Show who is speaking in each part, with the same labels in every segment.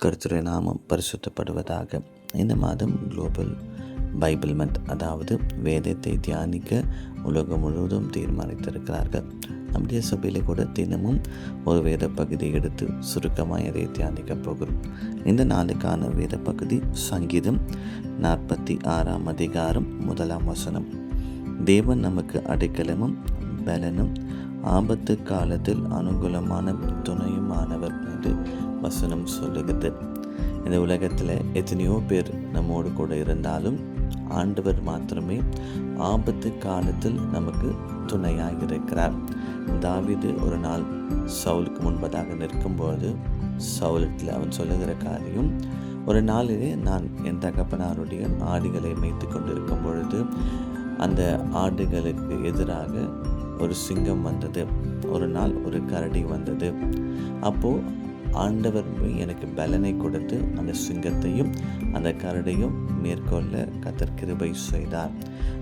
Speaker 1: கர்த்தருடைய நாமம் பரிசுத்தப்படுவதாக. இந்த மாதம் குளோபல் பைபிள் மந்த், அதாவது வேதத்தை தியானிக்க உலகம் முழுவதும் தீர்மானித்திருக்கிறார்கள். நம்முடைய சபையிலே கூட தினமும் ஒரு வேத பகுதியை எடுத்து சுருக்கமாக அதை தியானிக்க போகிறோம். இந்த நாளுக்கான வேத பகுதி சங்கீதம் 46 அதிகாரம் 1 தேவன் நமக்கு அடைக்கலமும் பலனும் ஆபத்து காலத்தில் அனுகூலமான துணையுமானவர் என்று வசனம் சொல்லுகிறது. இந்த உலகத்தில் எத்தனையோ பேர் நம்மோடு கூட இருந்தாலும் ஆண்டவர் மாத்திரமே ஆபத்து காலத்தில் நமக்கு துணையாக இருக்கிறார். தாவீது ஒரு நாள் சவுலுக்கு முன்பதாக நிற்கும்போது சவுலத்தில் அவன் சொல்லுகிற காரியம், ஒரு நாளிலே நான் என் தகப்பனாருடைய ஆடுகளை மேய்த்து கொண்டிருக்கும் பொழுது அந்த ஆடுகளுக்கு எதிராக ஒரு சிங்கம் வந்தது, ஒரு நாள் ஒரு கரடி வந்தது. அப்போது ஆண்டவர் எனக்கு பலனை கொடுத்து அந்த சிங்கத்தையும் அந்த கரடியும் மேற்கொள்ள கர்த்தர் கிருபை செய்தார்.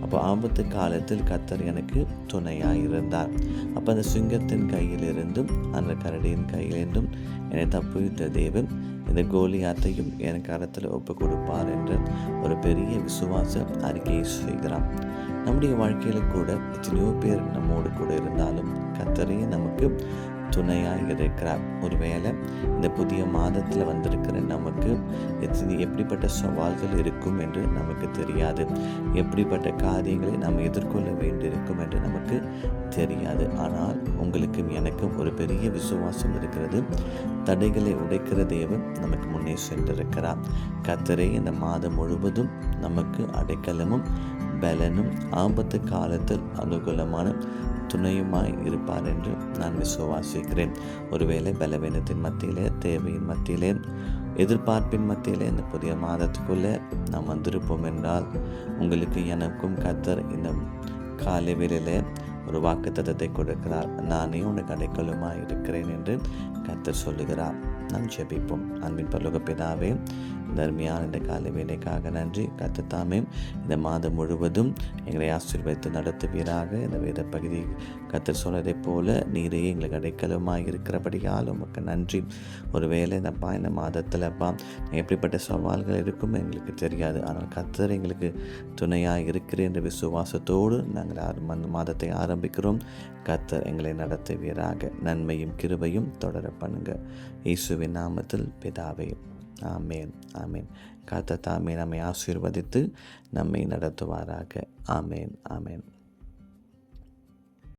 Speaker 1: அப்போ ஆபத்து காலத்தில் கர்த்தர் எனக்கு துணையாக இருந்தார். அப்போ அந்த சிங்கத்தின் கையிலிருந்தும் அந்த கரடியின் கையிலிருந்தும் என்னை தப்புவித்த தேவன் இந்த கோலியாத்தையும் என் கரத்தில் ஒப்பு கொடுப்பார் என்ற ஒரு பெரிய விசுவாச அறிக்கையை செய்கிறான். நம்முடைய வாழ்க்கையில் கூட எத்தனையோ பேர் நம்மோடு கூட இருந்தாலும் கர்த்தரே நமக்கு துணையாக இருக்கிறார். ஒருவேளை இந்த புதிய மாதத்தில் வந்திருக்கிற நமக்கு எப்படிப்பட்ட சவால்கள் இருக்கும் என்று நமக்கு தெரியாது, எப்படிப்பட்ட காரியங்களை நாம் எதிர்கொள்ள வேண்டியிருக்கும் என்று நமக்கு தெரியாது. ஆனால் உங்களுக்கும் எனக்கும் ஒரு பெரிய விசுவாசம் இருக்கிறது. தடைகளை உடைக்கிற தேவன் நமக்கு முன்னே சென்றிருக்கிறார். கர்த்தரே இந்த மாதம் முழுவதும் நமக்கு அடைக்கலமும் பலனும் ஆபத்து காலத்தில் அனுகூலமான துணையுமாய் இருப்பார் என்று நான் விசுவாசிக்கிறேன். ஒருவேளை பலவீனத்தின் மத்தியிலே, தேவையின் மத்தியிலே, எதிர்பார்ப்பின் மத்தியிலே இந்த புதிய மாதத்துக்குள்ளே நாம் வந்திருப்போம் என்றால் உங்களுக்கு எனக்கும் கர்த்தர் இந்த காலை வேளையிலே ஒரு வாக்குத்தத்தத்தை கொடுக்கிறார். நானே உனக்கு அடைக்கலுமாய் இருக்கிறேன் என்று கர்த்தர் சொல்லுகிறார். நாம் ஜெபிப்போம். அன்பின் பரலோக பிதாவே, தர்மியான இந்த காலை வேலைக்காக நன்றி. கர்த்தர் தாமே இந்த மாதம் முழுவதும் எங்களை ஆசீர்வதித்து நடத்துவீராக. இந்த வேத பகுதி கர்த்தர் சொன்னதைப் போல நீரே எங்களுக்கு அடைக்கலமாக இருக்கிறபடியால் உமக்கு நன்றி. ஒருவேளை இந்த மாதத்தில் எப்படிப்பட்ட சவால்கள் இருக்கும் எங்களுக்கு தெரியாது, ஆனால் கர்த்தர் எங்களுக்கு துணையாக இருக்கிறேன் என்ற விசுவாசத்தோடு நாங்கள் மாதத்தை ஆரம்பிக்கிறோம். கர்த்தர் எங்களை நடத்துவீராக. நன்மையும் கிருபையும் தொடர பண்ணுங்க. இயேசுவின் நாமத்தில் பிதாவே, ஆமேன் ஆமேன். கர்த்தர் தாமே நம்மை ஆசீர்வதித்து நம்மை நடத்துவாராக. ஆமேன் ஆமேன்.